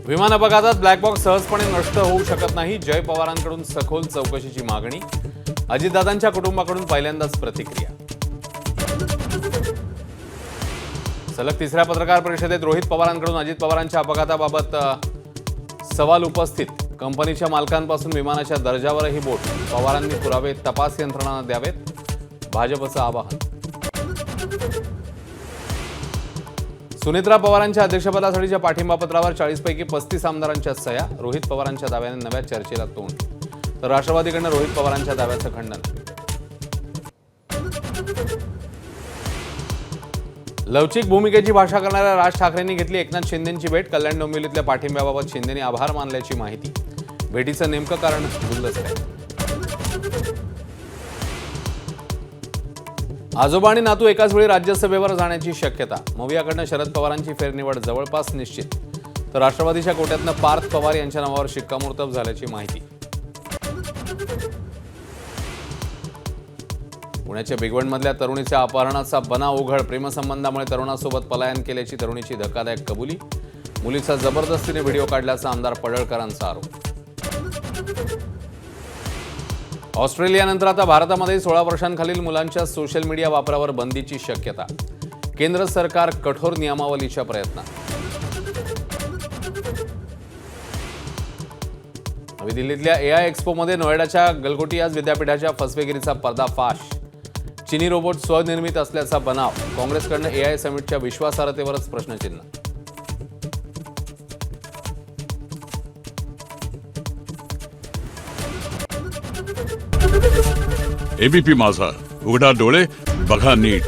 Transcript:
विमान अपघातात black box सहजपणे नष्ट होऊ शकत नाही. जय पवारांकडून सखोल चौकशीची मागणी. अजितदादांच्या कुटुंबाकडून पहिल्यांदाच प्रतिक्रिया. सलग तिसऱ्या पत्रकार परिषदेत रोहित पवारांकडून अजित पवारांच्या अपघाताबाबत सवाल उपस्थित. कंपनीच्या मालकांपासून विमानाच्या दर्जावरही बोट. पवारांनी पुरावे तपास यंत्रणांना द्यावेत, भाजपचं आवाहन. सुनेत्रा पवारांच्या अध्यक्षपदासाठीच्या पाठिंबा पत्रावर 40 पैकी 35 आमदारांच्या सह्या. रोहित पवारांच्या दाव्याने नव्या चर्चेला तोंड. तर राष्ट्रवादीकडनं रोहित पवारांच्या दाव्याचं खंडन. लवचिक भूमिकेची भाषा करणाऱ्या राज ठाकरेंनी घेतली एकनाथ शिंदेंची भेट. कल्याण डोंबिवलीतल्या पाठिंब्याबाबत शिंदेंनी आभार मानल्याची माहिती. भेटीचं नेमकं कारण गुलदस्ते आहे. आजोबा आणि नातू एकाच वेळी राज्यसभेवर जाण्याची शक्यता. मवियाकडनं शरद पवारांची फेरनिवड जवळपास निश्चित. तर राष्ट्रवादीच्या कोट्यातनं पार्थ पवार यांच्या नावावर शिक्कामोर्तब झाल्याची माहिती. पुण्याच्या बिगवणमधल्या तरुणीच्या अपहरणाचा बनाव उघड. प्रेमसंबंधामुळे तरुणासोबत पलायन केल्याची तरुणीची धक्कादायक कबुली. मुलीचा जबरदस्तीने व्हिडिओ काढल्याचा आमदार पडळकरांचा आरोप. ऑस्ट्रेलियानंतर आता भारतामध्ये 16 वर्षांखालील मुलांच्या सोशल मीडिया वापरावर बंदीची शक्यता. केंद्र सरकार कठोर नियमावलीच्या प्रयत्नात. नवी दिल्लीतल्या AI एक्स्पोमध्ये नोएडाच्या गलगोटियाज विद्यापीठाच्या फसवेगिरीचा पर्दाफाश. चीनी रोबोट स्वनिर्मित असल्याचा बनाव. काँग्रेसकडनं AI समिटच्या विश्वासार्हतेवरच प्रश्नचिन्ह. एबीपी माझा, उघडा डोळे बघा नीट.